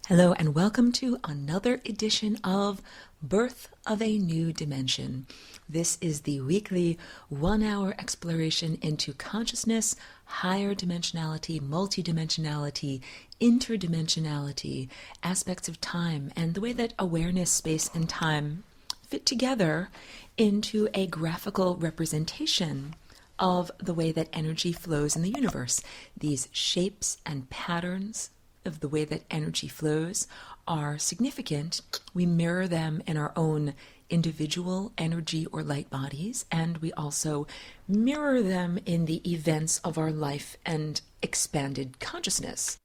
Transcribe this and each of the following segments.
Hello and welcome to another edition of Birth of a New Dimension. This is the weekly 1-hour exploration into consciousness, higher dimensionality, multidimensionality, interdimensionality, aspects of time, and the way that awareness, space, and time fit together into a graphical representation of the way that energy flows in the universe. These shapes and patterns of the way that energy flows are significant. We mirror them in our own individual energy or light bodies, and we also mirror them in the events of our life and expanded consciousness.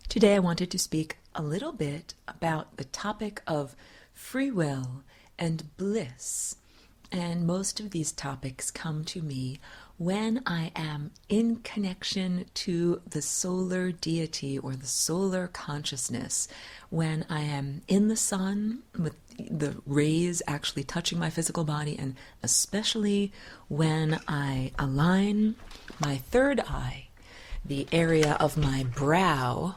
Today I wanted to speak a little bit about the topic of free will and bliss. And most of these topics come to me when I am in connection to the solar deity or the solar consciousness, when I am in the sun with the rays actually touching my physical body, and especially when I align my third eye, the area of my brow,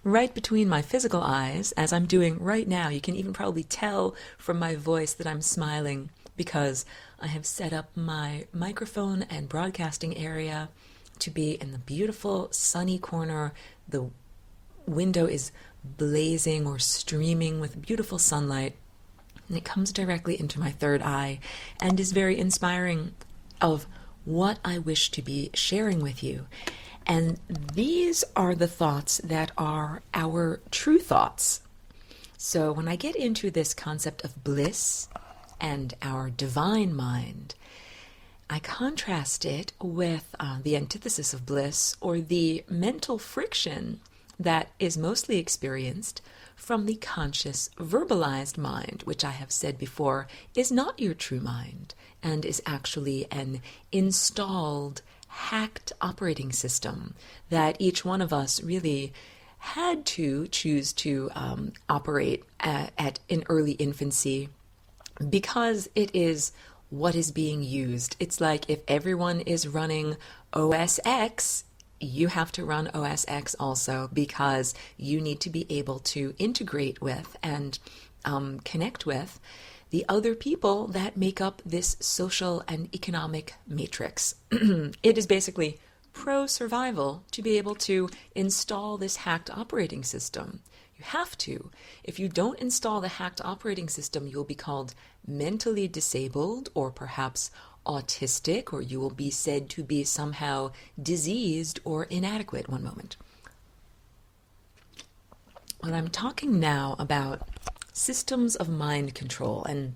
right between my physical eyes, as I'm doing right now. You can even probably tell from my voice that I'm smiling, because I have set up my microphone and broadcasting area to be in the beautiful sunny corner. The window is blazing or streaming with beautiful sunlight, and it comes directly into my third eye and is very inspiring of what I wish to be sharing with you. And these are the thoughts that are our true thoughts. So when I get into this concept of bliss and our divine mind, I contrast it with the antithesis of bliss, or the mental friction that is mostly experienced from the conscious verbalized mind, which I have said before is not your true mind and is actually an installed, hacked operating system that each one of us really had to choose to operate at in early infancy, because it is what is being used. It's like if everyone is running OS X, you have to run OS X also, because you need to be able to integrate with and connect with the other people that make up this social and economic matrix. It is basically pro-survival to be able to install this hacked operating system. You have to. If you don't install the hacked operating system, you'll be called mentally disabled, or perhaps autistic, or you will be said to be somehow diseased or inadequate. One moment. Well, I'm talking now about systems of mind control, and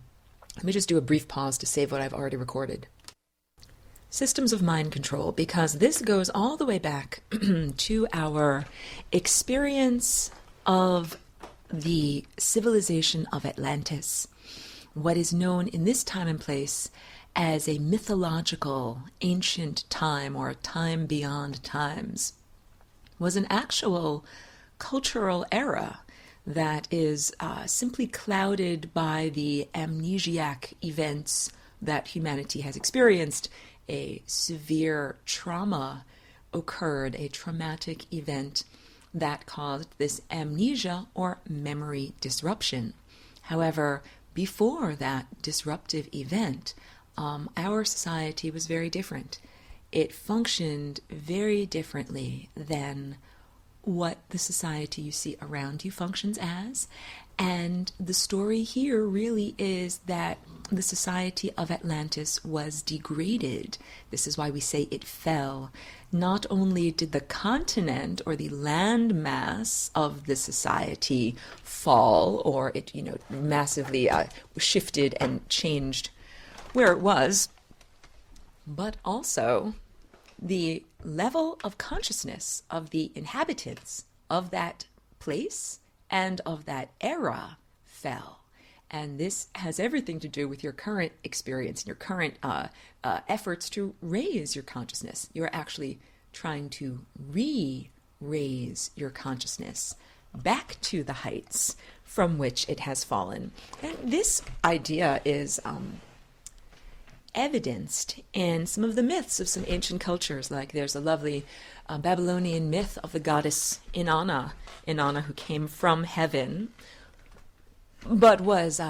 let me just do a brief pause to save what I've already recorded. Systems of mind control, because this goes all the way back to our experience of the civilization of Atlantis, what is known in this time and place as a mythological ancient time, or a time beyond times, was an actual cultural era that is simply clouded by the amnesiac events that humanity has experienced. A severe trauma occurred, a traumatic event that caused this amnesia or memory disruption. However, before that disruptive event, our society was very different. It functioned very differently than what the society you see around you functions as. And the story here really is that the society of Atlantis was degraded. This is why we say it fell. Not only did the continent or the land mass of the society fall, or it, massively shifted and changed where it was, but also the level of consciousness of the inhabitants of that place and of that era fell. And this has everything to do with your current experience and your current efforts to raise your consciousness. You're actually trying to raise your consciousness back to the heights from which it has fallen. And this idea is evidenced in some of the myths of some ancient cultures. Like there's a lovely Babylonian myth of the goddess Inanna, who came from heaven, but was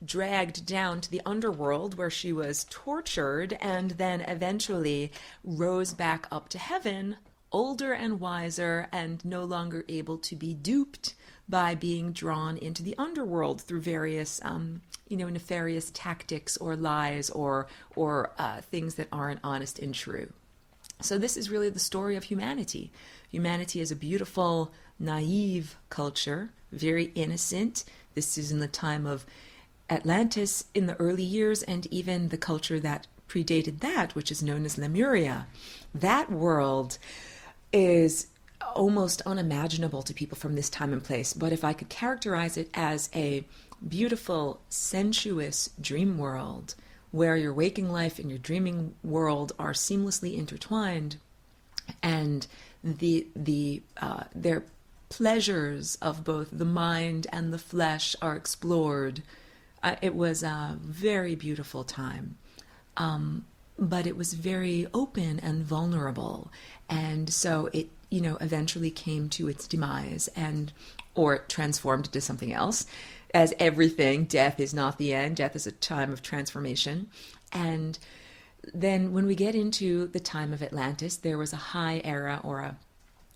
dragged down to the underworld where she was tortured and then eventually rose back up to heaven, older and wiser and no longer able to be duped by being drawn into the underworld through various, nefarious tactics or lies or things that aren't honest and true. So this is really the story of humanity. Humanity is a beautiful, naive culture, very innocent. This is in the time of Atlantis in the early years, and even the culture that predated that, which is known as Lemuria. That world is almost unimaginable to people from this time and place. But if I could characterize it as a beautiful, sensuous dream world, where your waking life and your dreaming world are seamlessly intertwined, and their pleasures of both the mind and the flesh are explored. It was a very beautiful time, but it was very open and vulnerable, and so it, eventually came to its demise, or transformed into something else. As everything, death is not the end. Death is a time of transformation. And then when we get into the time of Atlantis, there was a high era or a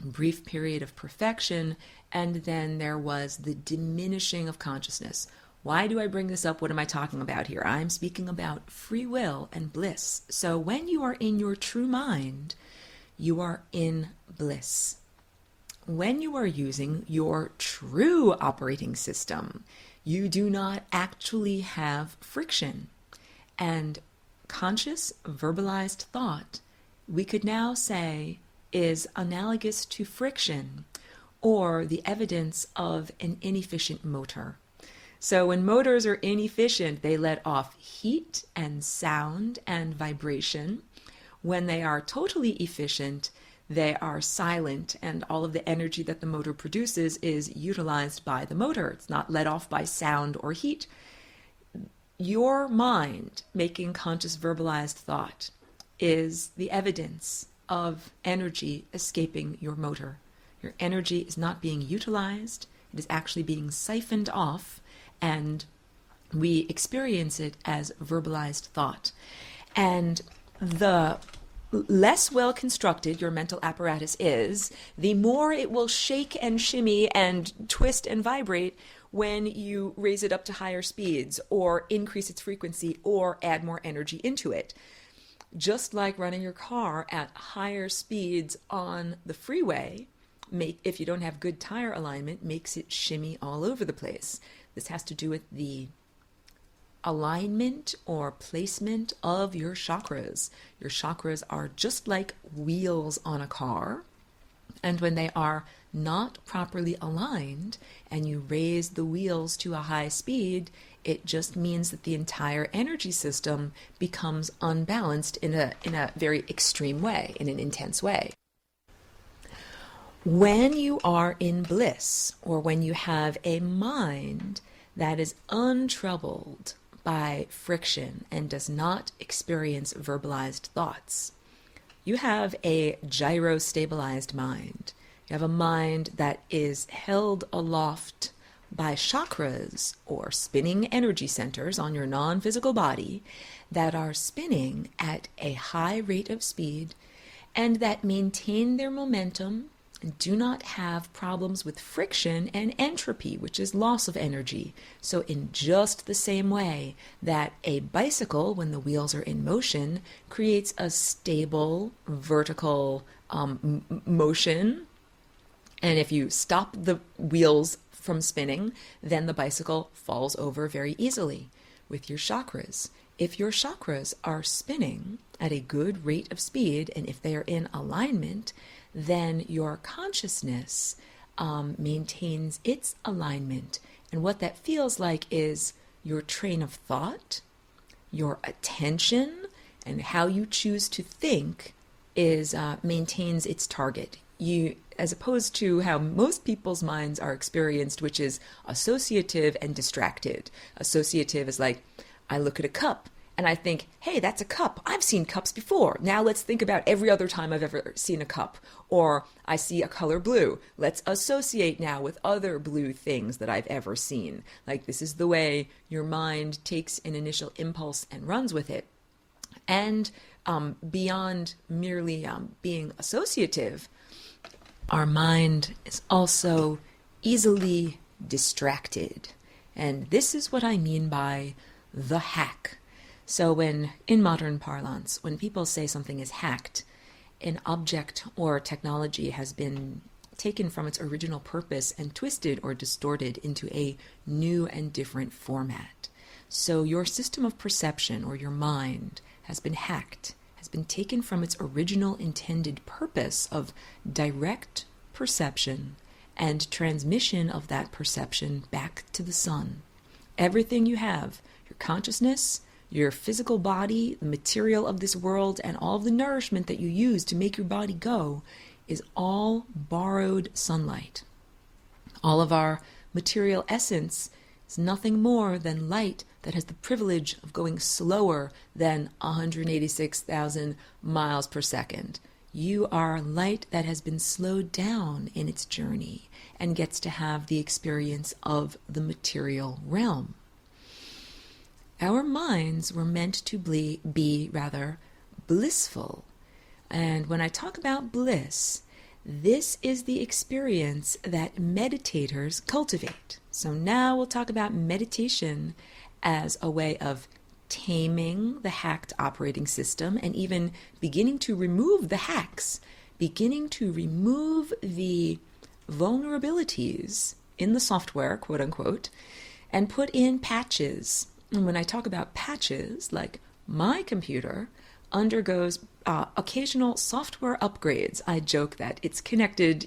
brief period of perfection, and then there was the diminishing of consciousness. Why do I bring this up? What am I talking about here? I'm speaking about free will and bliss. So when you are in your true mind, you are in bliss. When you are using your true operating system, you do not actually have friction. And conscious, verbalized thought, we could now say, is analogous to friction, or the evidence of an inefficient motor. So when motors are inefficient, they let off heat and sound and vibration. When they are totally efficient, they are silent, and all of the energy that the motor produces is utilized by the motor. It's not let off by sound or heat. Your mind making conscious verbalized thought is the evidence of energy escaping your motor. Your energy is not being utilized. It is actually being siphoned off, and we experience it as verbalized thought. And the less well constructed your mental apparatus is, the more it will shake and shimmy and twist and vibrate when you raise it up to higher speeds or increase its frequency or add more energy into it. Just like running your car at higher speeds on the freeway, if you don't have good tire alignment, makes it shimmy all over the place. This has to do with the alignment or placement of your chakras. Your chakras are just like wheels on a car, and when they are not properly aligned and you raise the wheels to a high speed, it just means that the entire energy system becomes unbalanced in a very extreme way, in an intense way. When you are in bliss, or when you have a mind that is untroubled by friction and does not experience verbalized thoughts, you have a gyro-stabilized mind. You have a mind that is held aloft by chakras or spinning energy centers on your non-physical body that are spinning at a high rate of speed and that maintain their momentum and do not have problems with friction and entropy, which is loss of energy. So in just the same way that a bicycle, when the wheels are in motion, creates a stable vertical motion, and if you stop the wheels from spinning, then the bicycle falls over very easily. With your chakras, if your chakras are spinning at a good rate of speed, and if they are in alignment, then your consciousness maintains its alignment. And what that feels like is your train of thought, your attention, and how you choose to think is maintains its target. You, as opposed to how most people's minds are experienced, which is associative and distracted. Associative is like, I look at a cup and I think, hey, that's a cup. I've seen cups before. Now let's think about every other time I've ever seen a cup. Or I see a color blue. Let's associate now with other blue things that I've ever seen. Like, this is the way your mind takes an initial impulse and runs with it. And beyond merely being associative, our mind is also easily distracted. And this is what I mean by the hack. So in modern parlance, when people say something is hacked, an object or technology has been taken from its original purpose and twisted or distorted into a new and different format. So your system of perception, or your mind, has been hacked, has been taken from its original intended purpose of direct perception and transmission of that perception back to the sun. Everything you have, your consciousness, your physical body, the material of this world, and all of the nourishment that you use to make your body go, is all borrowed sunlight. All of our material essence is nothing more than light that has the privilege of going slower than 186,000 miles per second. You are light that has been slowed down in its journey and gets to have the experience of the material realm. Our minds were meant to be rather blissful. And when I talk about bliss, this is the experience that meditators cultivate. So now we'll talk about meditation as a way of taming the hacked operating system and even beginning to remove the hacks, beginning to remove the vulnerabilities in the software, quote unquote, and put in patches. And when I talk about patches, like my computer undergoes occasional software upgrades. I joke that it's connected,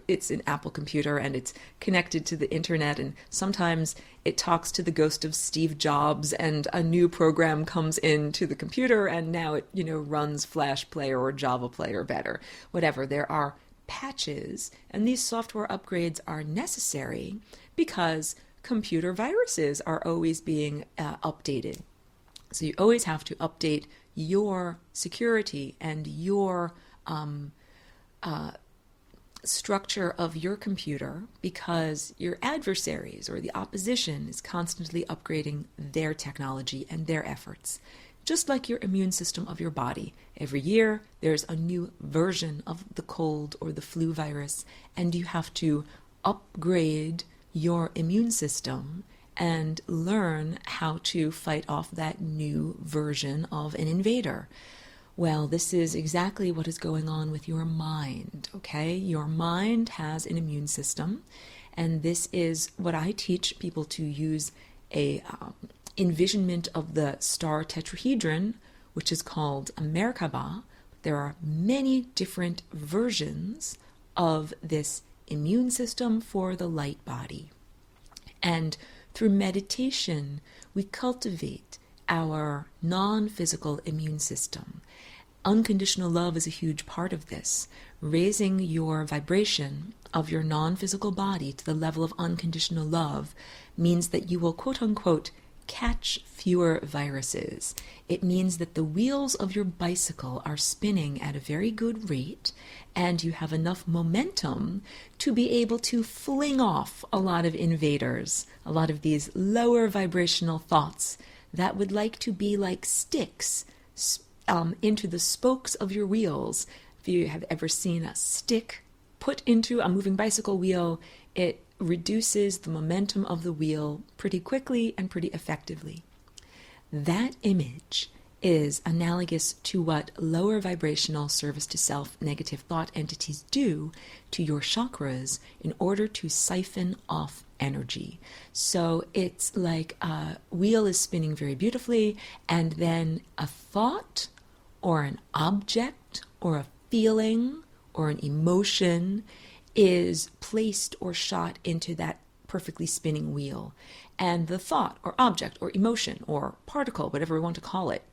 it's an Apple computer and it's connected to the internet, and sometimes it talks to the ghost of Steve Jobs and a new program comes into the computer and now it, runs Flash Player or Java Player better. Whatever, there are patches, and these software upgrades are necessary because computer viruses are always being updated. So you always have to update your security and your structure of your computer, because your adversaries or the opposition is constantly upgrading their technology and their efforts. Just like your immune system of your body. Every year there's a new version of the cold or the flu virus, and you have to upgrade your immune system and learn how to fight off that new version of an invader. Well, this is exactly what is going on with your mind, okay? Your mind has an immune system, and this is what I teach people to use a envisionment of the star tetrahedron, which is called a Merkaba. There are many different versions of this immune system for the light body. And through meditation, we cultivate our non-physical immune system. Unconditional love is a huge part of this. Raising your vibration of your non-physical body to the level of unconditional love means that you will, quote-unquote, catch fewer viruses. It means that the wheels of your bicycle are spinning at a very good rate, and you have enough momentum to be able to fling off a lot of invaders, a lot of these lower vibrational thoughts that would like to be like sticks into the spokes of your wheels. If you have ever seen a stick put into a moving bicycle wheel, it reduces the momentum of the wheel pretty quickly and pretty effectively. That image is analogous to what lower vibrational service to self negative thought entities do to your chakras in order to siphon off energy. So it's like a wheel is spinning very beautifully, and then a thought or an object or a feeling or an emotion is placed or shot into that perfectly spinning wheel. And the thought or object or emotion or particle, whatever we want to call it,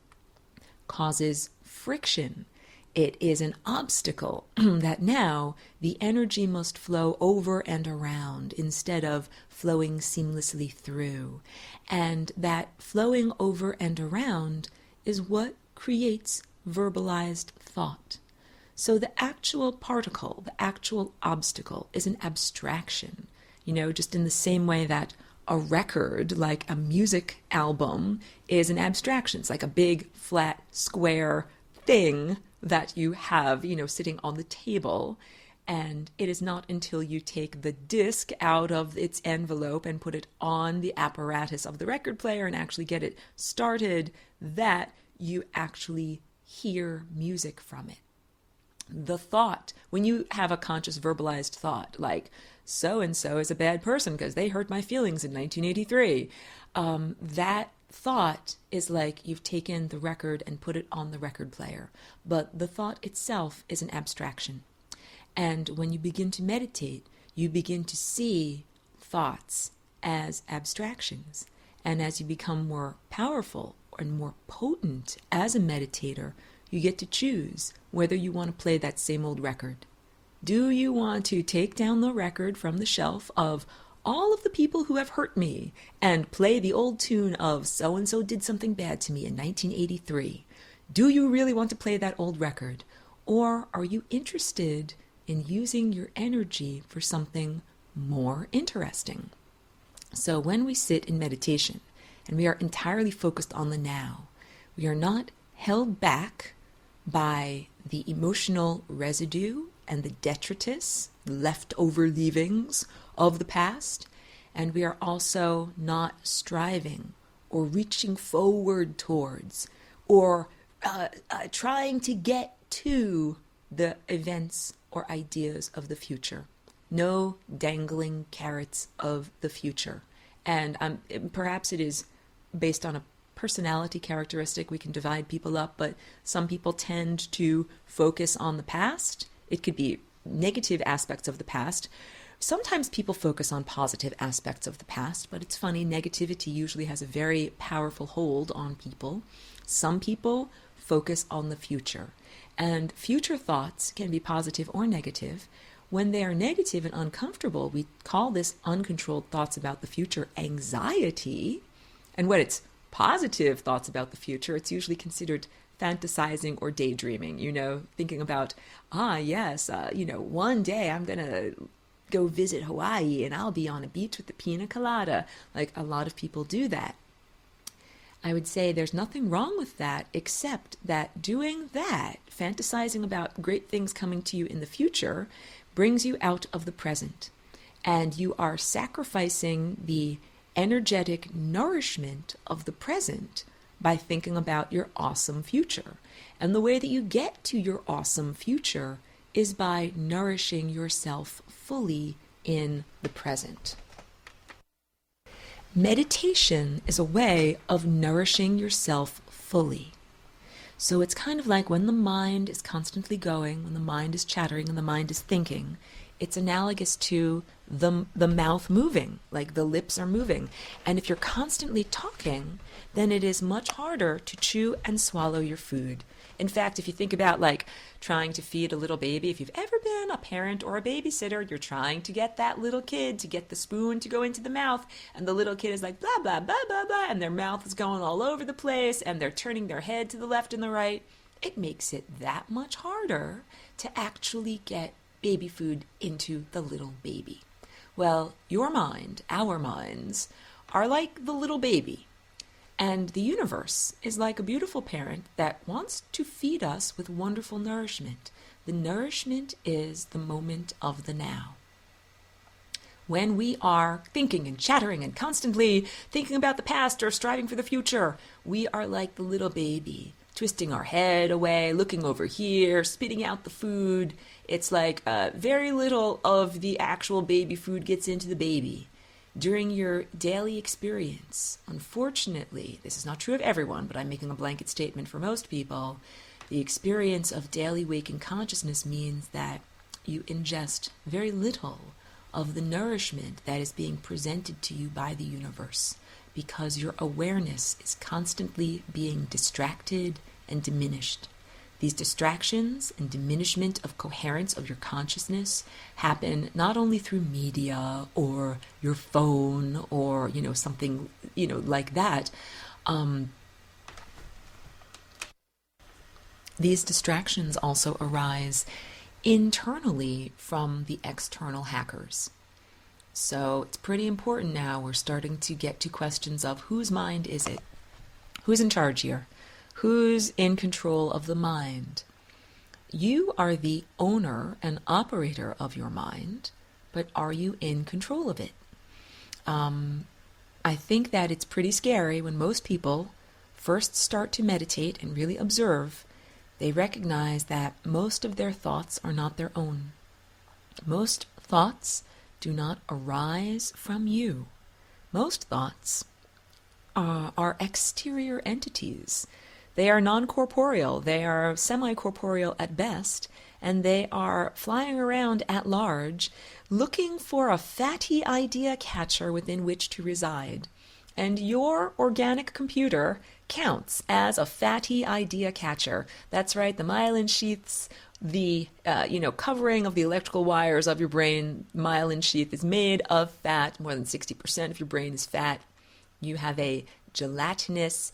causes friction It is an obstacle that now the energy must flow over and around instead of flowing seamlessly through. And that flowing over and around is what creates verbalized thought. So the actual particle, the actual obstacle, is an abstraction. Just in the same way that a record, like a music album, is an abstraction. It's like a big, flat, square thing that you have, sitting on the table. And it is not until you take the disc out of its envelope and put it on the apparatus of the record player and actually get it started that you actually hear music from it. The thought, when you have a conscious verbalized thought, like, so-and-so is a bad person because they hurt my feelings in 1983, that thought is like you've taken the record and put it on the record player. But the thought itself is an abstraction. And when you begin to meditate, you begin to see thoughts as abstractions. And as you become more powerful and more potent as a meditator, you get to choose whether you want to play that same old record. Do you want to take down the record from the shelf of all of the people who have hurt me and play the old tune of so-and-so did something bad to me in 1983? Do you really want to play that old record? Or are you interested in using your energy for something more interesting? So when we sit in meditation and we are entirely focused on the now, we are not held back by the emotional residue and the detritus, the leftover leavings of the past, and we are also not striving or reaching forward towards or trying to get to the events or ideas of the future. No dangling carrots of the future. And perhaps it is based on a personality characteristic. We can divide people up, but some people tend to focus on the past. It could be negative aspects of the past. Sometimes people focus on positive aspects of the past, but it's funny, negativity usually has a very powerful hold on people. Some people focus on the future, and future thoughts can be positive or negative. When they are negative and uncomfortable, we call this uncontrolled thoughts about the future anxiety. And when it's positive thoughts about the future, it's usually considered fantasizing or daydreaming, thinking about, one day I'm going to go visit Hawaii and I'll be on a beach with the pina colada. Like, a lot of people do that. I would say there's nothing wrong with that, except that doing that, fantasizing about great things coming to you in the future, brings you out of the present. And you are sacrificing the energetic nourishment of the present by thinking about your awesome future. And the way that you get to your awesome future is by nourishing yourself fully in the present. Meditation is a way of nourishing yourself fully. So it's kind of like when the mind is constantly going, when the mind is chattering and the mind is thinking, it's analogous to the mouth moving, like the lips are moving. And if you're constantly talking, then it is much harder to chew and swallow your food. In fact, if you think about like trying to feed a little baby, if you've ever been a parent or a babysitter, you're trying to get that little kid to get the spoon to go into the mouth, and the little kid is like blah, blah, blah, blah, blah, and their mouth is going all over the place, and they're turning their head to the left and the right. It makes it that much harder to actually get baby food into the little baby. Well, your mind, our minds, are like the little baby. And the universe is like a beautiful parent that wants to feed us with wonderful nourishment. The nourishment is the moment of the now. When we are thinking and chattering and constantly thinking about the past or striving for the future, we are like the little baby, twisting our head away, looking over here, spitting out the food. It's like very little of the actual baby food gets into the baby. During your daily experience, unfortunately, this is not true of everyone, but I'm making a blanket statement for most people, the experience of daily waking consciousness means that you ingest very little of the nourishment that is being presented to you by the universe, because your awareness is constantly being distracted and diminished. These distractions and diminishment of coherence of your consciousness happen not only through media or your phone or, something, like that. These distractions also arise internally from the external hackers. So it's pretty important now. We're starting to get to questions of whose mind is it? Who's in charge here? Who's in control of the mind? You are the owner and operator of your mind, but are you in control of it? I think that it's pretty scary when most people first start to meditate and really observe. They recognize that most of their thoughts are not their own. Most thoughts do not arise from you. Most thoughts are exterior entities. They are non-corporeal. They are semi-corporeal at best, and they are flying around at large, looking for a fatty idea catcher within which to reside. And your organic computer counts as a fatty idea catcher. That's right, the myelin sheaths, the covering of the electrical wires of your brain, myelin sheath is made of fat. More than 60% of your brain is fat. You have a gelatinous,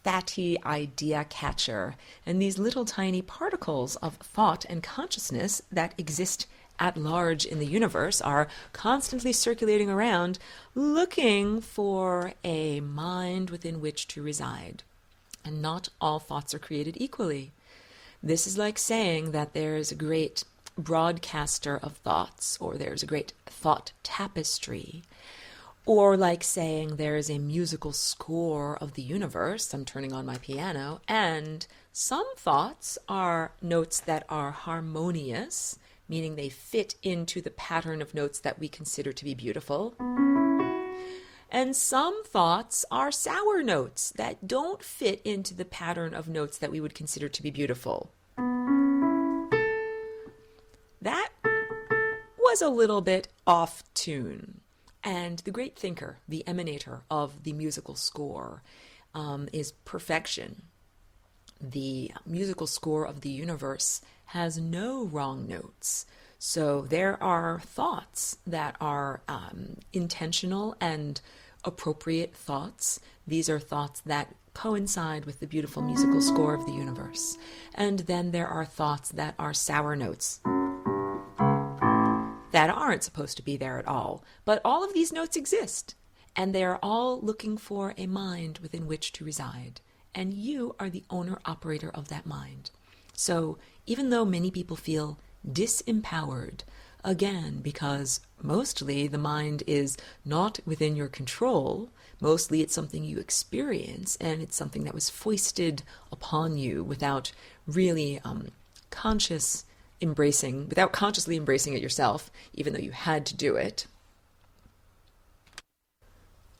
fatty idea catcher. And these little tiny particles of thought and consciousness that exist at large in the universe are constantly circulating around, looking for a mind within which to reside. And not all thoughts are created equally. This is like saying that there's a great broadcaster of thoughts, or there's a great thought tapestry, or like saying there is a musical score of the universe. I'm turning on my piano, and some thoughts are notes that are harmonious, meaning they fit into the pattern of notes that we consider to be beautiful. And some thoughts are sour notes that don't fit into the pattern of notes that we would consider to be beautiful. That was a little bit off tune. And the great thinker, the emanator of the musical score, is perfection. The musical score of the universe has no wrong notes. So there are thoughts that are intentional and appropriate thoughts. These are thoughts that coincide with the beautiful musical score of the universe. And then there are thoughts that are sour notes that aren't supposed to be there at all. But all of these notes exist, and they are all looking for a mind within which to reside. And you are the owner-operator of that mind. So even though many people feel disempowered, again, because mostly the mind is not within your control, mostly it's something you experience, and it's something that was foisted upon you without really consciously embracing it yourself, even though you had to do it.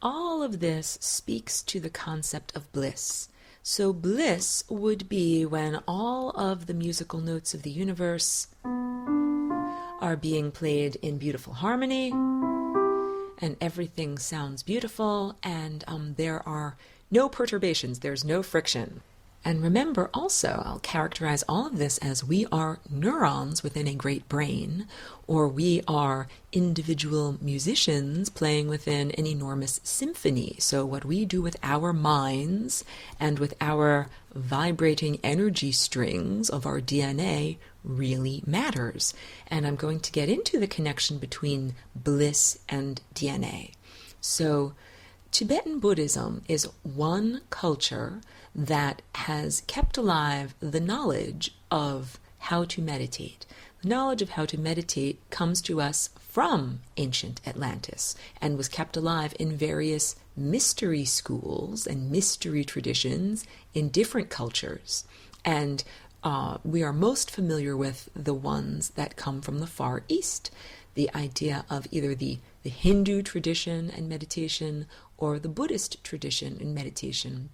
All of this speaks to the concept of bliss. So bliss would be when all of the musical notes of the universe are being played in beautiful harmony, and everything sounds beautiful, and there are no perturbations, there's no friction. And remember also, I'll characterize all of this as we are neurons within a great brain, or we are individual musicians playing within an enormous symphony. So what we do with our minds and with our vibrating energy strings of our DNA really matters. And I'm going to get into the connection between bliss and DNA. So Tibetan Buddhism is one culture that has kept alive the knowledge of how to meditate. The knowledge of how to meditate comes to us from ancient Atlantis and was kept alive in various mystery schools and mystery traditions in different cultures. And we are most familiar with the ones that come from the Far East. The idea of either the Hindu tradition and meditation or the Buddhist tradition and meditation,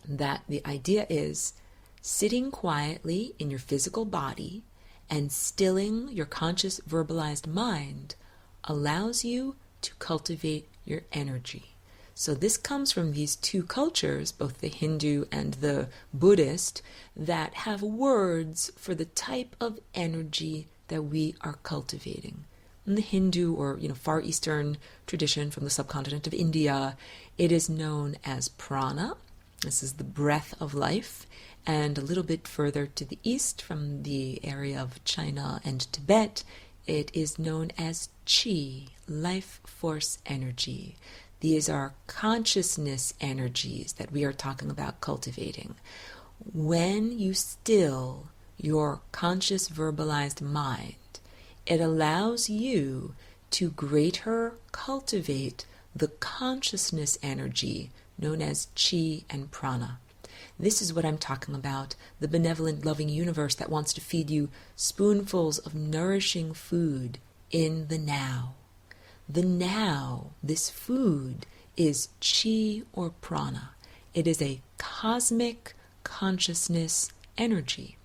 that the idea is sitting quietly in your physical body and stilling your conscious verbalized mind allows you to cultivate your energy. So this comes from these two cultures, both the Hindu and the Buddhist, that have words for the type of energy that we are cultivating. In the Hindu or Far Eastern tradition from the subcontinent of India, it is known as prana. This is the breath of life. And a little bit further to the east, from the area of China and Tibet, it is known as chi, life force energy. These are consciousness energies that we are talking about cultivating. When you still your conscious verbalized mind, it allows you to greater cultivate the consciousness energy known as chi and prana. This is what I'm talking about, the benevolent, loving universe that wants to feed you spoonfuls of nourishing food in the now. The now, this food, is chi or prana. It is a cosmic consciousness energy.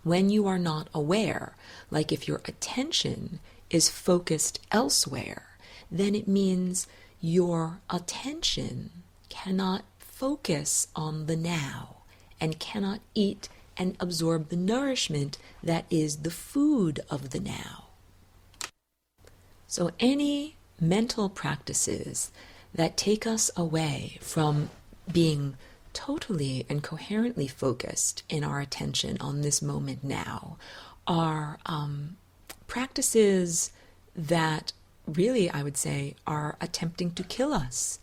When you are not aware, like if your attention is focused elsewhere, then it means your attention cannot focus on the now and cannot eat and absorb the nourishment that is the food of the now. So any mental practices that take us away from being totally and coherently focused in our attention on this moment now are practices that really, I would say, are attempting to kill us.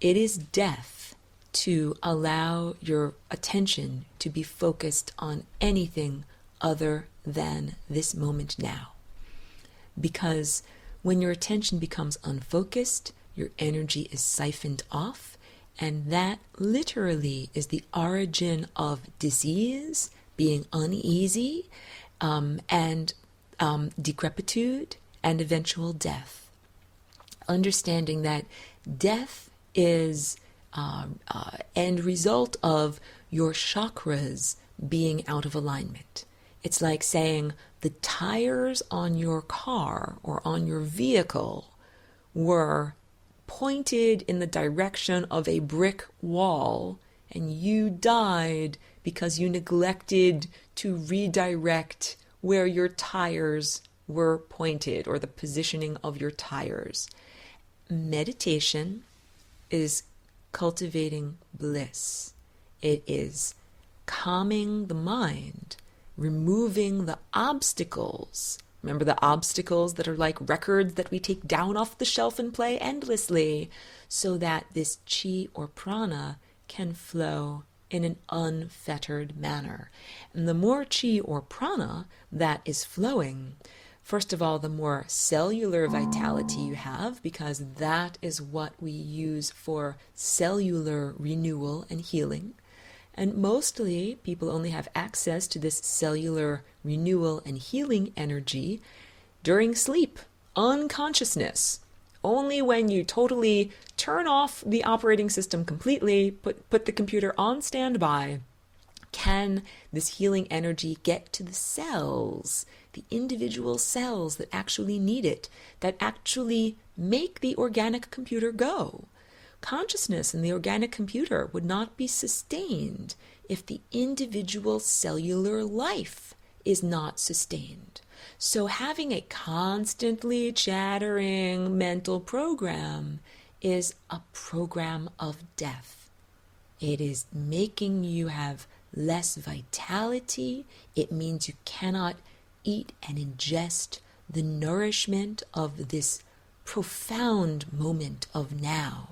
It is death to allow your attention to be focused on anything other than this moment now. Because when your attention becomes unfocused, your energy is siphoned off, and that literally is the origin of disease, being uneasy, and decrepitude, and eventual death. Understanding that death is end result of your chakras being out of alignment. It's like saying the tires on your car or on your vehicle were pointed in the direction of a brick wall, and you died because you neglected to redirect where your tires were pointed, or the positioning of your tires. Meditation is cultivating bliss. It is calming the mind, removing the obstacles. Remember the obstacles that are like records that we take down off the shelf and play endlessly, so that this chi or prana can flow in an unfettered manner. And the more chi or prana that is flowing, first of all, the more cellular vitality you have, because that is what we use for cellular renewal and healing. And mostly people only have access to this cellular renewal and healing energy during sleep, unconsciousness. Only when you totally turn off the operating system completely, put the computer on standby, can this healing energy get to the cells, the individual cells that actually need it, that actually make the organic computer go. Consciousness in the organic computer would not be sustained if the individual cellular life is not sustained. So having a constantly chattering mental program is a program of death. It is making you have less vitality. It means you cannot eat and ingest the nourishment of this profound moment of now,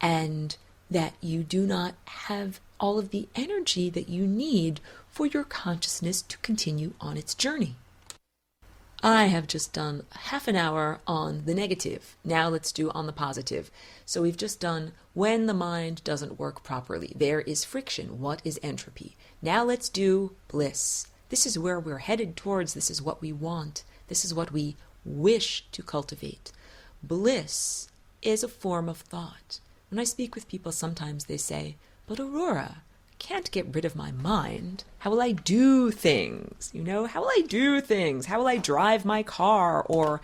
and that you do not have all of the energy that you need for your consciousness to continue on its journey. I have just done half an hour on the negative. Now let's do on the positive. So we've just done when the mind doesn't work properly. There is friction. What is entropy? Now let's do bliss. This is where we're headed towards. This is what we want. This is what we wish to cultivate. Bliss is a form of thought. When I speak with people, sometimes they say, but Aurora, can't get rid of my mind. How will I do things? How will I do things? How will I drive my car or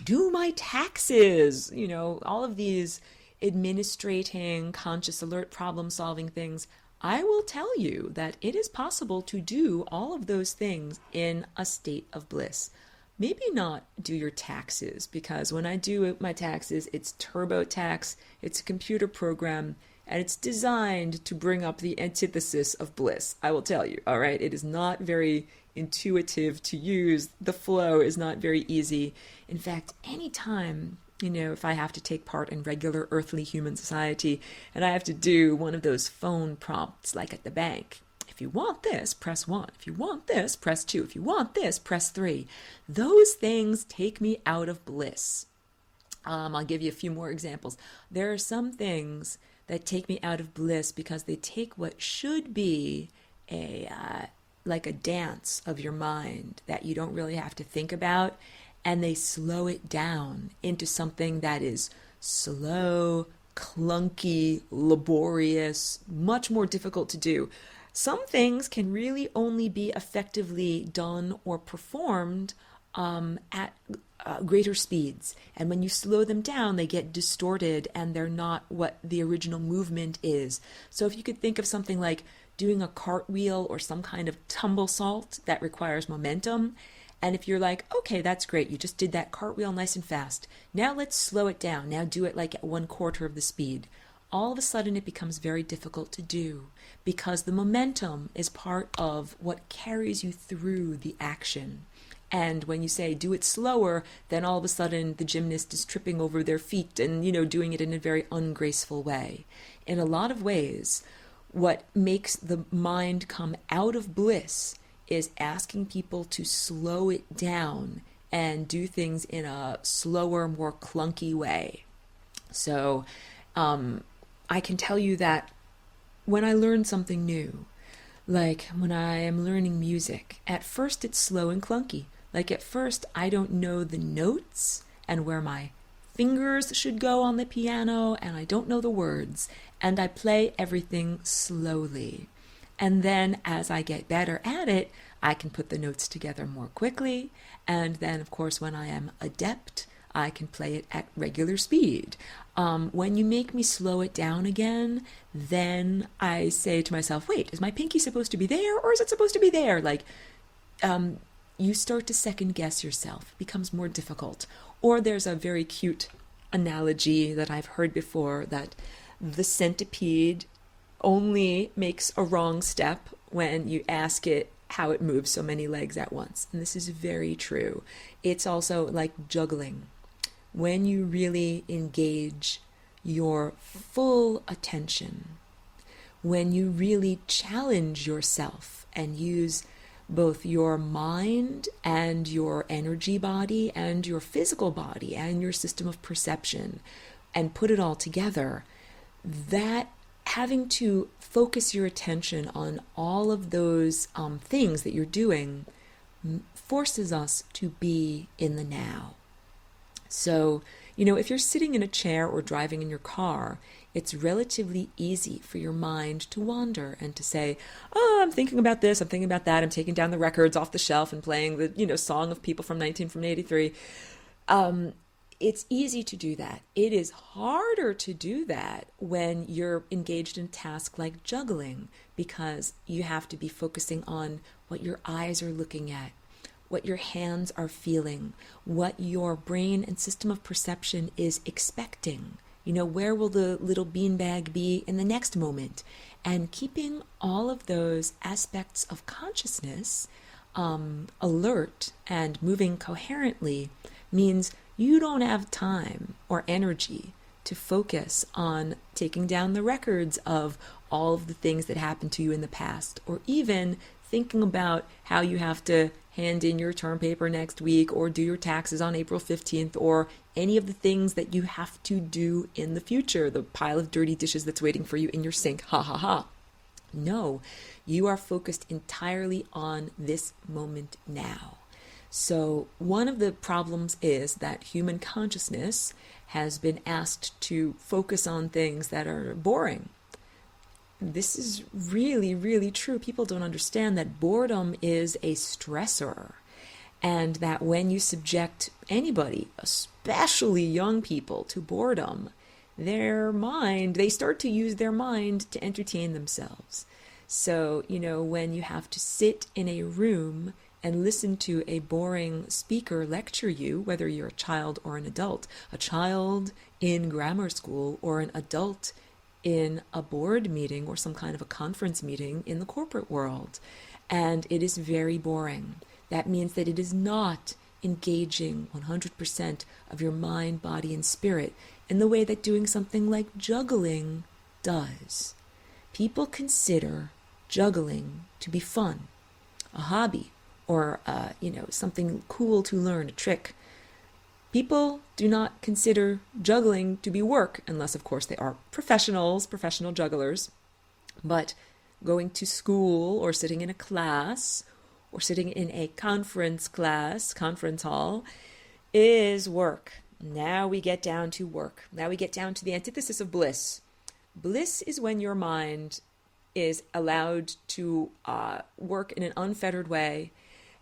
do my taxes? All of these administrating, conscious alert, problem solving things, I will tell you that it is possible to do all of those things in a state of bliss. Maybe not do your taxes, because when I do my taxes, it's TurboTax, it's a computer program, and it's designed to bring up the antithesis of bliss, I will tell you, all right? It is not very intuitive to use. The flow is not very easy. In fact, anytime, if I have to take part in regular earthly human society and I have to do one of those phone prompts like at the bank, if you want this, press 1. If you want this, press 2. If you want this, press 3. Those things take me out of bliss. I'll give you a few more examples. There are some things that take me out of bliss because they take what should be like a dance of your mind that you don't really have to think about, and they slow it down into something that is slow, clunky, laborious, much more difficult to do. Some things can really only be effectively done or performed at greater speeds. And when you slow them down, they get distorted and they're not what the original movement is. So if you could think of something like doing a cartwheel or some kind of tumble salt that requires momentum, and if you're like, okay, that's great, you just did that cartwheel nice and fast. Now let's slow it down. Now do it like at 1/4 of the speed. All of a sudden it becomes very difficult to do because the momentum is part of what carries you through the action. And when you say do it slower, then all of a sudden the gymnast is tripping over their feet and, doing it in a very ungraceful way. In a lot of ways, what makes the mind come out of bliss is asking people to slow it down and do things in a slower, more clunky way. So I can tell you that when I learn something new, like when I am learning music, at first it's slow and clunky. Like at first I don't know the notes and where my fingers should go on the piano, and I don't know the words, and I play everything slowly. And then as I get better at it, I can put the notes together more quickly, and then of course when I am adept, I can play it at regular speed. When you make me slow it down again, then I say to myself, wait, is my pinky supposed to be there or is it supposed to be there? You start to second guess yourself. It becomes more difficult. Or there's a very cute analogy that I've heard before that the centipede only makes a wrong step when you ask it how it moves so many legs at once. And this is very true. It's also like juggling. When you really engage your full attention, when you really challenge yourself and use both your mind and your energy body and your physical body and your system of perception and put it all together, that having to focus your attention on all of those things that you're doing forces us to be in the now. So, if you're sitting in a chair or driving in your car, it's relatively easy for your mind to wander and to say, oh, I'm thinking about this, I'm thinking about that, I'm taking down the records off the shelf and playing the, Song of People from 1983. It's easy to do that. It is harder to do that when you're engaged in a task like juggling, because you have to be focusing on what your eyes are looking at, what your hands are feeling, what your brain and system of perception is expecting. Where will the little beanbag be in the next moment? And keeping all of those aspects of consciousness alert and moving coherently means you don't have time or energy to focus on taking down the records of all of the things that happened to you in the past, or even thinking about how you have to hand in your term paper next week or do your taxes on April 15th or any of the things that you have to do in the future, the pile of dirty dishes that's waiting for you in your sink, ha ha ha. No, you are focused entirely on this moment now. So one of the problems is that human consciousness has been asked to focus on things that are boring. This is really, really true. People don't understand that boredom is a stressor, and that when you subject anybody, especially young people, to boredom, their mind, they start to use their mind to entertain themselves. So, when you have to sit in a room and listen to a boring speaker lecture you, whether you're a child or an adult, a child in grammar school or an adult in a board meeting or some kind of a conference meeting in the corporate world, and it is very boring. That means that it is not engaging 100% of your mind, body, and spirit in the way that doing something like juggling does. People consider juggling to be fun, a hobby, or something cool to learn, a trick. People do not consider juggling to be work, unless of course they are professional jugglers. But going to school or sitting in a class or sitting in a conference hall, is work. Now we get down to work. Now we get down to the antithesis of bliss. Bliss is when your mind is allowed to work in an unfettered way,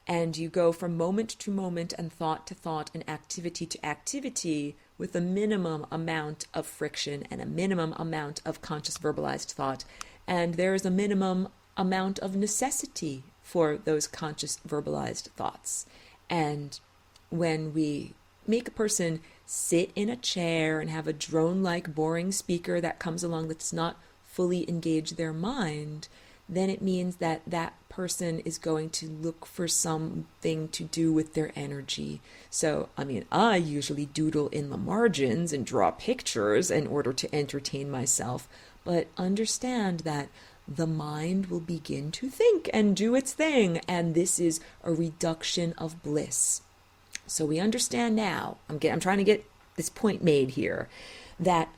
and you go from moment to moment and thought to thought and activity to activity with a minimum amount of friction and a minimum amount of conscious verbalized thought. And there is a minimum amount of necessity for those conscious verbalized thoughts. And when we make a person sit in a chair and have a drone-like boring speaker that comes along that does not fully engage their mind, then it means that that person is going to look for something to do with their energy. So, I usually doodle in the margins and draw pictures in order to entertain myself, but understand that the mind will begin to think and do its thing, and this is a reduction of bliss. So we understand now, I'm trying to get this point made here, that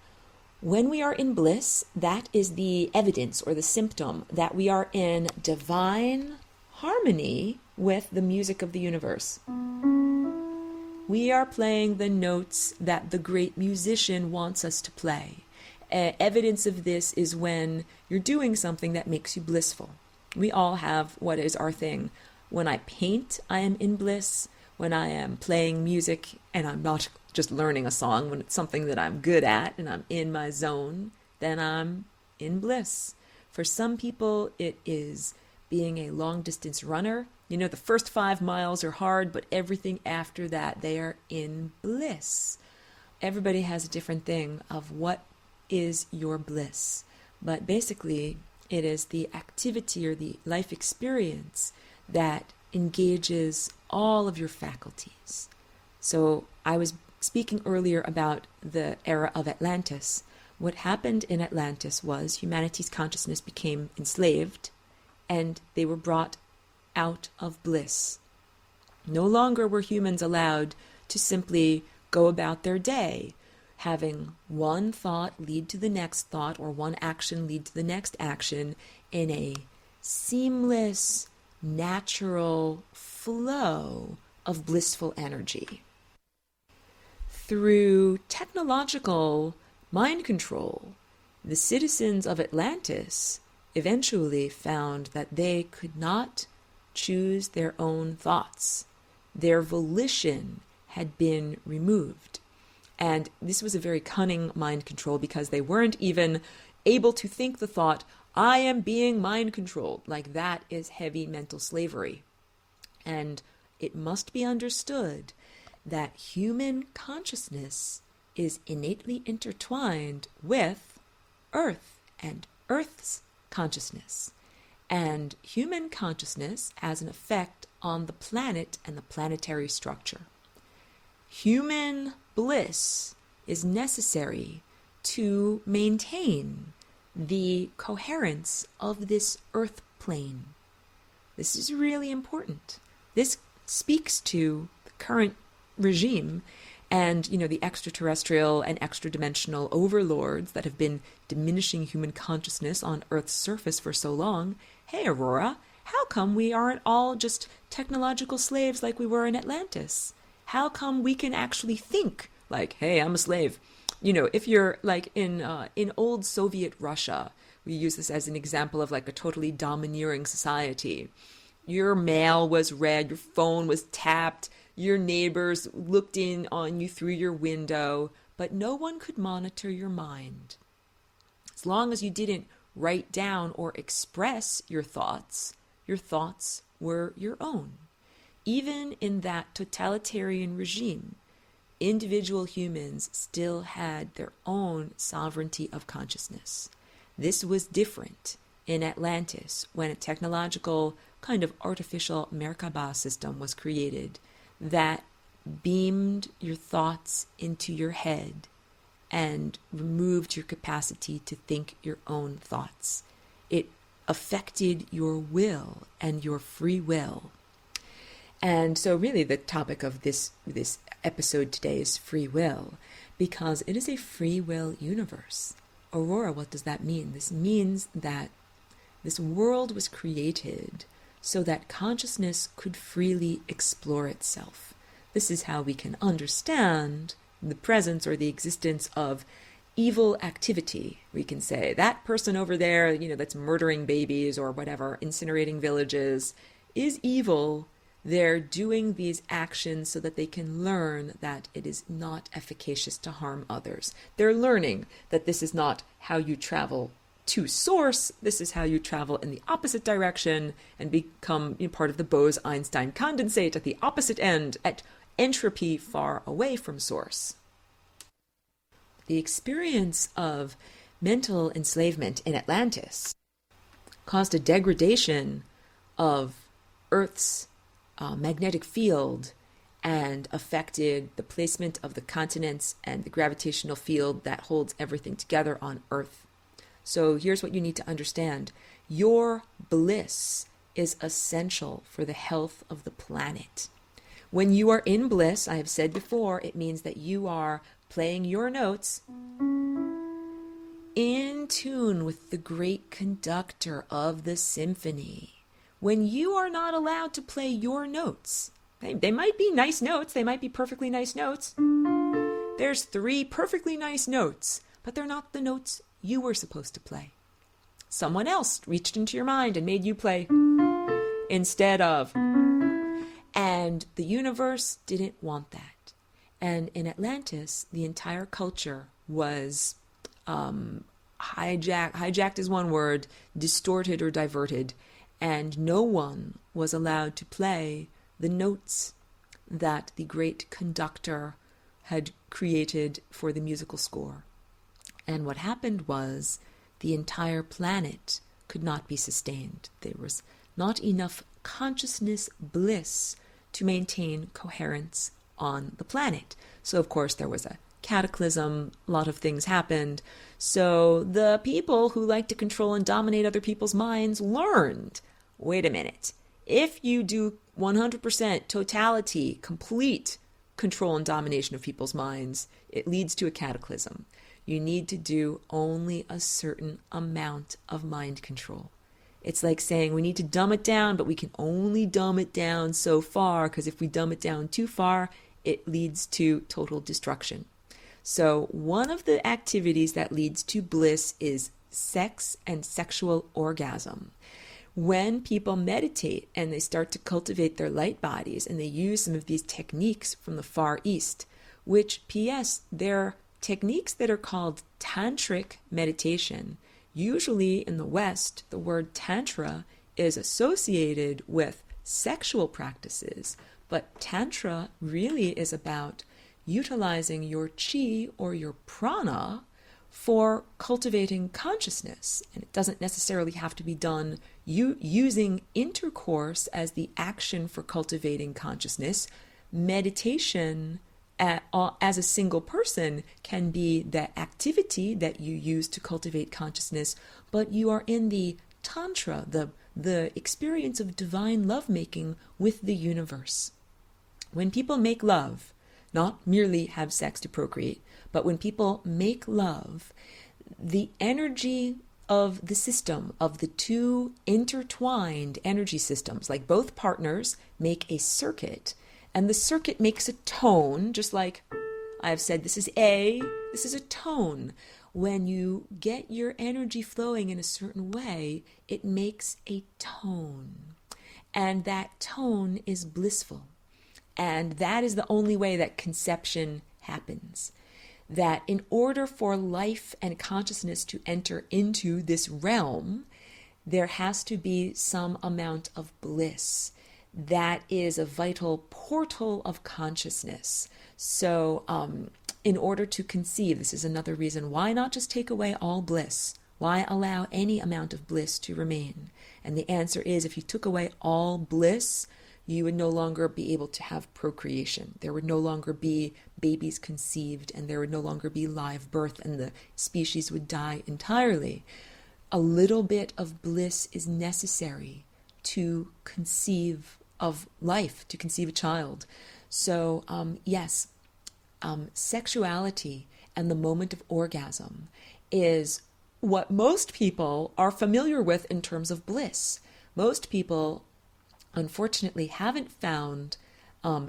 when we are in bliss, that is the evidence or the symptom that we are in divine harmony with the music of the universe. We are playing the notes that the great musician wants us to play. Evidence of this is when you're doing something that makes you blissful. We all have what is our thing. When I paint, I am in bliss. When I am playing music and I'm not just learning a song, when it's something that I'm good at and I'm in my zone, then I'm in bliss. For some people, it is being a long distance runner. The first 5 miles are hard, but everything after that, they are in bliss. Everybody has a different thing of what is your bliss. But basically, it is the activity or the life experience that engages all of your faculties. So I was speaking earlier about the era of Atlantis. What happened in Atlantis was humanity's consciousness became enslaved and they were brought out of bliss. No longer were humans allowed to simply go about their day, having one thought lead to the next thought or one action lead to the next action in a seamless, natural flow of blissful energy. Through technological mind control, the citizens of Atlantis eventually found that they could not choose their own thoughts. Their volition had been removed. And this was a very cunning mind control because they weren't even able to think the thought, I am being mind controlled. Like that is heavy mental slavery. And it must be understood that human consciousness is innately intertwined with Earth and Earth's consciousness. And human consciousness has an effect on the planet and the planetary structure. Human bliss is necessary to maintain the coherence of this Earth plane. This is really important. This speaks to the current regime and, the extraterrestrial and extra-dimensional overlords that have been diminishing human consciousness on Earth's surface for so long. Hey, Aurora, how come we aren't all just technological slaves like we were in Atlantis? How come we can actually think like, hey, I'm a slave? If you're like in old Soviet Russia, we use this as an example of like a totally domineering society. Your mail was read, your phone was tapped, your neighbors looked in on you through your window, but no one could monitor your mind. As long as you didn't write down or express your thoughts were your own. Even in that totalitarian regime, individual humans still had their own sovereignty of consciousness. This was different in Atlantis, when a technological kind of artificial Merkaba system was created that beamed your thoughts into your head and removed your capacity to think your own thoughts. It affected your will and your free will. And so really the topic of this episode today is free will, because it is a free will universe. Aurora, what does that mean? This means that this world was created so that consciousness could freely explore itself. This is how we can understand the presence or the existence of evil activity. We can say that person over there, that's murdering babies or whatever, incinerating villages, is evil. They're doing these actions so that they can learn that it is not efficacious to harm others. They're learning that this is not how you travel to source. This is how you travel in the opposite direction and become part of the Bose-Einstein condensate at the opposite end, at entropy far away from source. The experience of mental enslavement in Atlantis caused a degradation of Earth's magnetic field and affected the placement of the continents and the gravitational field that holds everything together on Earth. So here's what you need to understand. Your bliss is essential for the health of the planet. When you are in bliss, I have said before, it means that you are playing your notes in tune with the great conductor of the symphony. When you are not allowed to play your notes, they might be nice notes, they might be perfectly nice notes. There's 3 perfectly nice notes, but they're not the notes you were supposed to play. Someone else reached into your mind and made you play instead of. And the universe didn't want that. And in Atlantis, the entire culture was hijacked is one word, distorted or diverted, and no one was allowed to play the notes that the great conductor had created for the musical score. And what happened was the entire planet could not be sustained. There was not enough consciousness bliss to maintain coherence on the planet. So, of course, there was a cataclysm, a lot of things happened. So the people who like to control and dominate other people's minds learned, wait a minute, if you do 100% totality, complete control and domination of people's minds, it leads to a cataclysm. You need to do only a certain amount of mind control. It's like saying we need to dumb it down, but we can only dumb it down so far, because if we dumb it down too far, it leads to total destruction. So one of the activities that leads to bliss is sex and sexual orgasm. When people meditate and they start to cultivate their light bodies and they use some of these techniques from the Far East, which, P.S., they're techniques that are called tantric meditation. Usually in the West, the word tantra is associated with sexual practices, but tantra really is about utilizing your chi or your prana for cultivating consciousness. And it doesn't necessarily have to be done using intercourse as the action for cultivating consciousness. Meditation as a single person can be the activity that you use to cultivate consciousness, but you are in the tantra, the experience of divine lovemaking with the universe. When people make love, not merely have sex to procreate, but when people make love, the energy of the system, of the two intertwined energy systems, like both partners make a circuit, and the circuit makes a tone, just like I've said, this is A, this is a tone. When you get your energy flowing in a certain way, it makes a tone. And that tone is blissful. And that is the only way that conception happens. that in order for life and consciousness to enter into this realm, there has to be some amount of bliss. That is a vital portal of consciousness. So, in order to conceive, this is another reason why not just take away all bliss? Why allow any amount of bliss to remain? And the answer is, if you took away all bliss, you would no longer be able to have procreation. There would no longer be babies conceived, and there would no longer be live birth, and the species would die entirely. A little bit of bliss is necessary to conceive of life, to conceive a child. So, yes, sexuality and the moment of orgasm is what most people are familiar with in terms of bliss. Most people, unfortunately, haven't found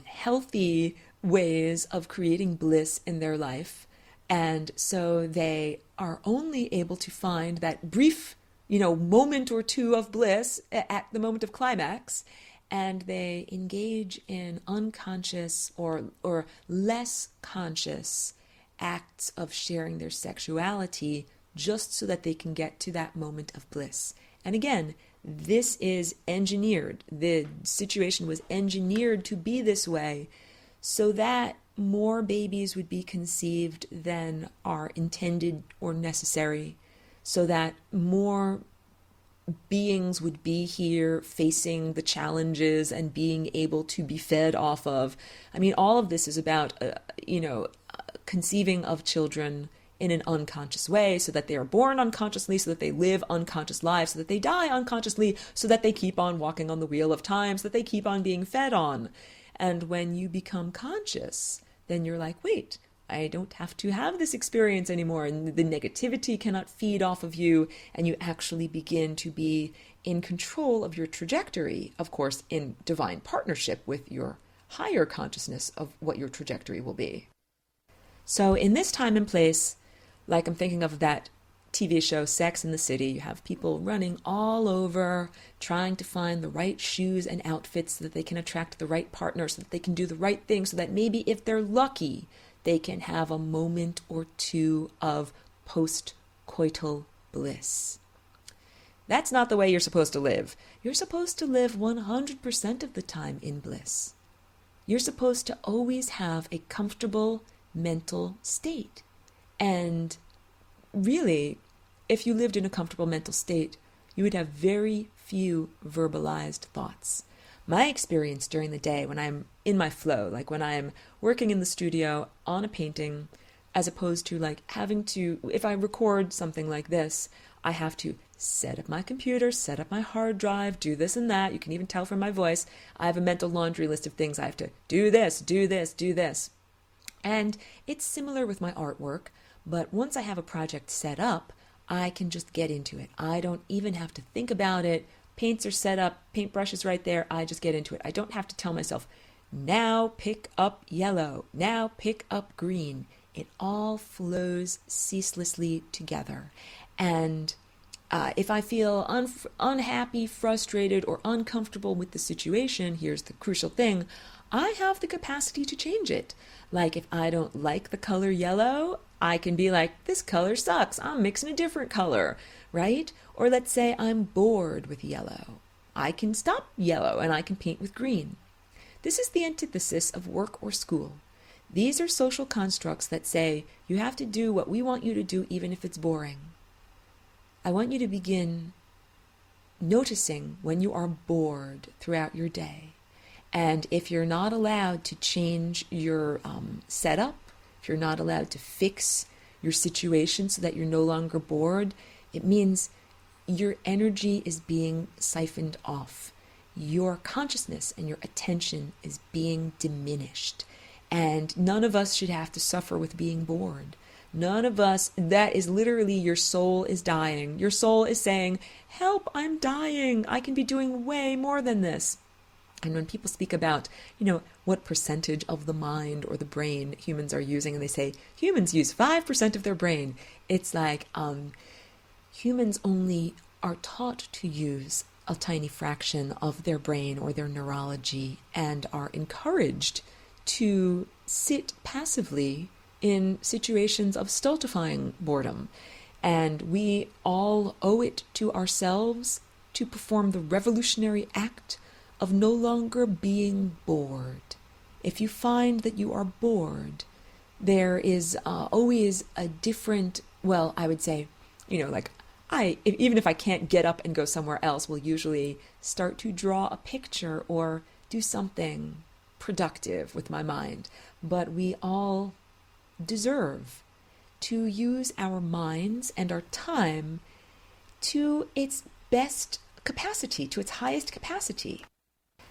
healthy ways of creating bliss in their life. And so they are only able to find that brief, moment or two of bliss at the moment of climax. And they engage in unconscious or less conscious acts of sharing their sexuality just so that they can get to that moment of bliss. And again, this is engineered. The situation was engineered to be this way so that more babies would be conceived than are intended or necessary, so that more beings would be here facing the challenges and being able to be fed off of. I mean, all of this is about, conceiving of children in an unconscious way, so that they are born unconsciously, so that they live unconscious lives, so that they die unconsciously, so that they keep on walking on the wheel of time, so that they keep on being fed on. And when you become conscious, then you're like, wait, I don't have to have this experience anymore, and the negativity cannot feed off of you, and you actually begin to be in control of your trajectory, of course, in divine partnership with your higher consciousness of what your trajectory will be. So in this time and place, like I'm thinking of that TV show Sex and the City, you have people running all over trying to find the right shoes and outfits so that they can attract the right partner, so that they can do the right thing, so that maybe if they're lucky, they can have a moment or two of post-coital bliss. That's not the way you're supposed to live. You're supposed to live 100% of the time in bliss. You're supposed to always have a comfortable mental state. And really, if you lived in a comfortable mental state, you would have very few verbalized thoughts. My experience during the day when I'm in my flow, like when I'm working in the studio on a painting, as opposed to like having to, if I record something like this, I have to set up my computer, set up my hard drive, do this and that. You can even tell from my voice, I have a mental laundry list of things I have to do this, do this, do this. And it's similar with my artwork, but once I have a project set up, I can just get into it. I don't even have to think about it. Paints are set up, paintbrush is right there, I just get into it. I don't have to tell myself, now pick up yellow, now pick up green. It all flows ceaselessly together. And if I feel unhappy, frustrated, or uncomfortable with the situation, here's the crucial thing, I have the capacity to change it. Like if I don't like the color yellow, I can be like, this color sucks, I'm mixing a different color, right? Or let's say I'm bored with yellow. I can stop yellow and I can paint with green. This is the antithesis of work or school. These are social constructs that say you have to do what we want you to do even if it's boring. I want you to begin noticing when you are bored throughout your day. And if you're not allowed to change your setup, if you're not allowed to fix your situation so that you're no longer bored, it means your energy is being siphoned off. Your consciousness and your attention is being diminished. And none of us should have to suffer with being bored. None of us, that is literally your soul is dying. Your soul is saying, help, I'm dying. I can be doing way more than this. And when people speak about, what percentage of the mind or the brain humans are using, and they say humans use 5% of their brain, it's like humans only are taught to use a tiny fraction of their brain or their neurology and are encouraged to sit passively in situations of stultifying boredom. And we all owe it to ourselves to perform the revolutionary act of no longer being bored. If you find that you are bored, there is always a different, well, I would say, like even if I can't get up and go somewhere else, will usually start to draw a picture or do something productive with my mind. But we all deserve to use our minds and our time to its best capacity, to its highest capacity.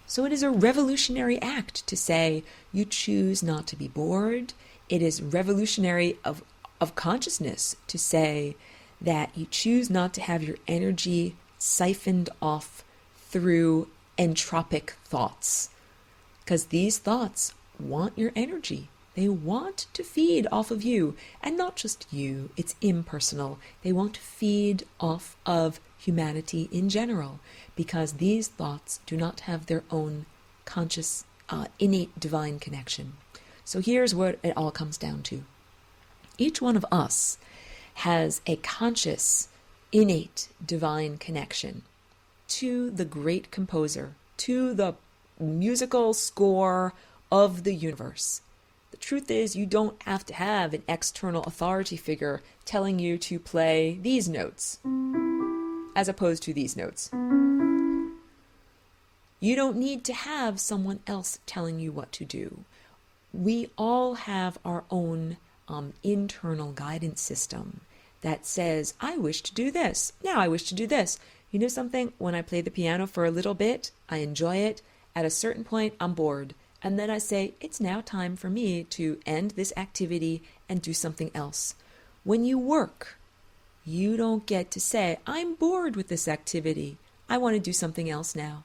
So it is a revolutionary act to say you choose not to be bored. It is revolutionary of consciousness to say that you choose not to have your energy siphoned off through entropic thoughts. Because these thoughts want your energy. They want to feed off of you. And not just you, it's impersonal. They want to feed off of humanity in general, because these thoughts do not have their own conscious, innate divine connection. So here's what it all comes down to. Each one of us has a conscious, innate divine connection to the great composer, to the musical score of the universe. The truth is, you don't have to have an external authority figure telling you to play these notes as opposed to these notes. You don't need to have someone else telling you what to do. We all have our own internal guidance system that says, I wish to do this. Now I wish to do this. You know something? When I play the piano for a little bit, I enjoy it. At a certain point, I'm bored. And then I say, it's now time for me to end this activity and do something else. When you work, you don't get to say, I'm bored with this activity. I want to do something else now.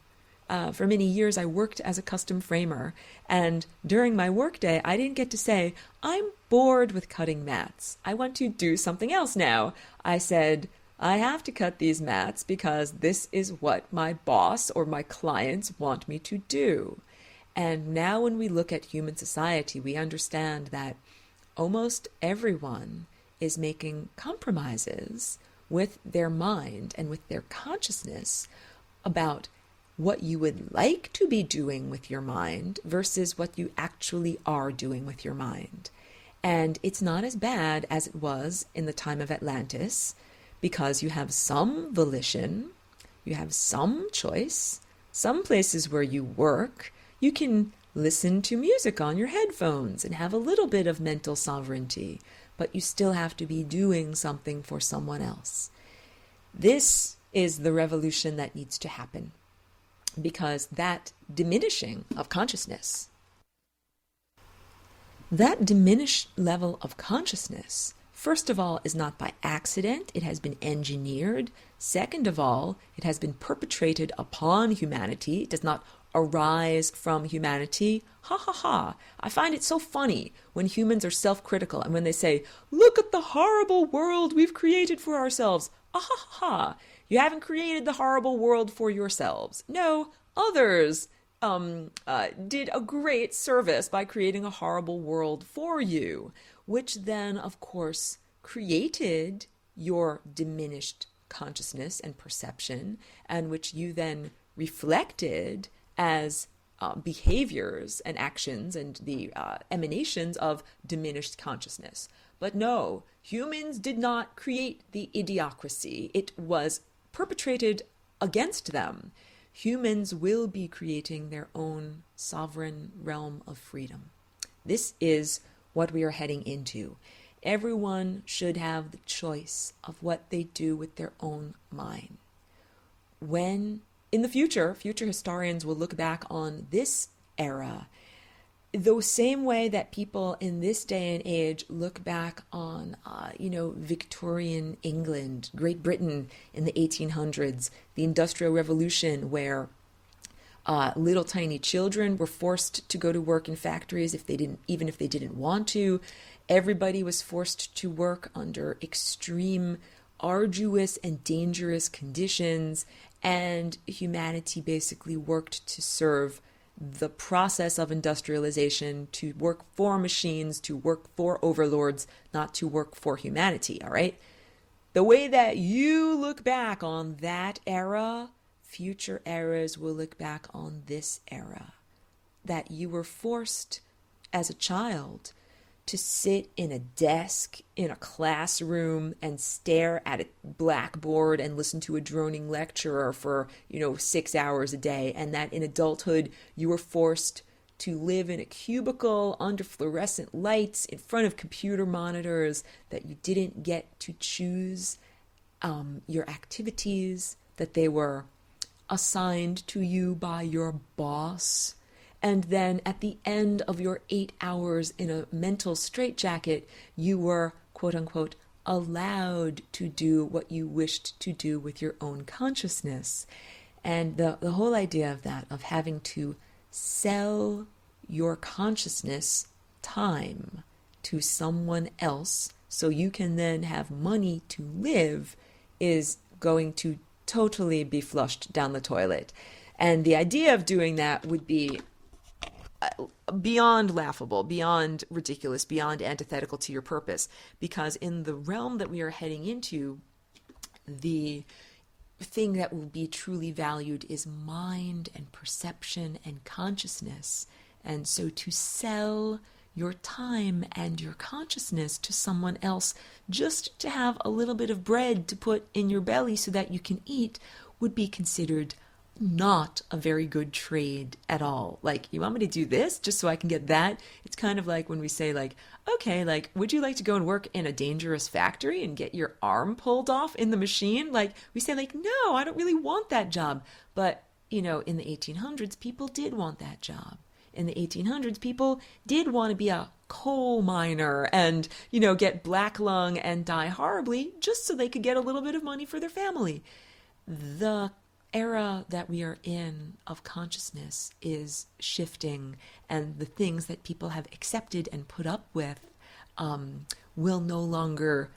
For many years, I worked as a custom framer. And during my workday, I didn't get to say, I'm bored with cutting mats. I want to do something else now. I said, I have to cut these mats because this is what my boss or my clients want me to do. And now when we look at human society, we understand that almost everyone is making compromises with their mind and with their consciousness about what you would like to be doing with your mind versus what you actually are doing with your mind. And it's not as bad as it was in the time of Atlantis, because you have some volition, you have some choice. Some places where you work, you can listen to music on your headphones and have a little bit of mental sovereignty, but you still have to be doing something for someone else. This is the revolution that needs to happen, because that diminishing of consciousness, that diminished level of consciousness, first of all, is not by accident. It has been engineered. Second of all, it has been perpetrated upon humanity. It does not arise from humanity. Ha ha ha. I find it so funny when humans are self-critical and when they say, look at the horrible world we've created for ourselves. Ah ha ha ha. You haven't created the horrible world for yourselves. No, others did a great service by creating a horrible world for you, which then, of course, created your diminished consciousness and perception, and which you then reflected as behaviors and actions and the emanations of diminished consciousness. But no, humans did not create the idiocracy. It was perpetrated against them. Humans will be creating their own sovereign realm of freedom. This is what we are heading into. Everyone should have the choice of what they do with their own mind. When, in the future historians will look back on this era the same way that people in this day and age look back on, Victorian England, Great Britain in the 1800s, the Industrial Revolution, where little tiny children were forced to go to work in factories even if they didn't want to. Everybody was forced to work under extreme, arduous, and dangerous conditions, and humanity basically worked to serve the process of industrialization to work for machines, to work for overlords, not to work for humanity, all right? The way that you look back on that era, future eras will look back on this era. That you were forced as a child to sit in a desk in a classroom and stare at a blackboard and listen to a droning lecturer for, 6 hours a day. And that in adulthood, you were forced to live in a cubicle under fluorescent lights in front of computer monitors, that you didn't get to choose your activities, that they were assigned to you by your boss. And then at the end of your 8 hours in a mental straitjacket, you were, quote unquote, allowed to do what you wished to do with your own consciousness. And the whole idea of that, of having to sell your consciousness time to someone else so you can then have money to live, is going to totally be flushed down the toilet. And the idea of doing that would be beyond laughable, beyond ridiculous, beyond antithetical to your purpose. Because in the realm that we are heading into, the thing that will be truly valued is mind and perception and consciousness. And so to sell your time and your consciousness to someone else just to have a little bit of bread to put in your belly so that you can eat would be considered not a very good trade at all. Like, you want me to do this just so I can get that? It's kind of like when we say, like, okay, like, would you like to go and work in a dangerous factory and get your arm pulled off in the machine? Like, we say, like, no, I don't really want that job. But, in the 1800s, people did want that job. In the 1800s, people did want to be a coal miner and, get black lung and die horribly just so they could get a little bit of money for their family. The era that we are in of consciousness is shifting, and the things that people have accepted and put up with will no longer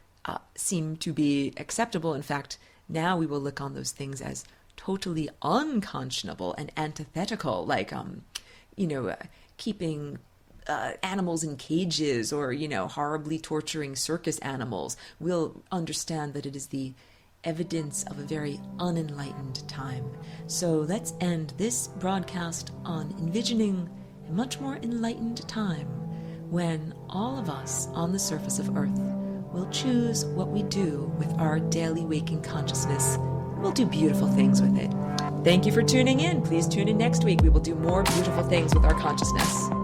seem to be acceptable. In fact, now we will look on those things as totally unconscionable and antithetical, like keeping animals in cages, or horribly torturing circus animals. We'll understand that it is the evidence of a very unenlightened time. So let's end this broadcast on envisioning a much more enlightened time when all of us on the surface of Earth will choose what we do with our daily waking consciousness. We'll do beautiful things with it. Thank you for tuning in. Please tune in next week. We will do more beautiful things with our consciousness.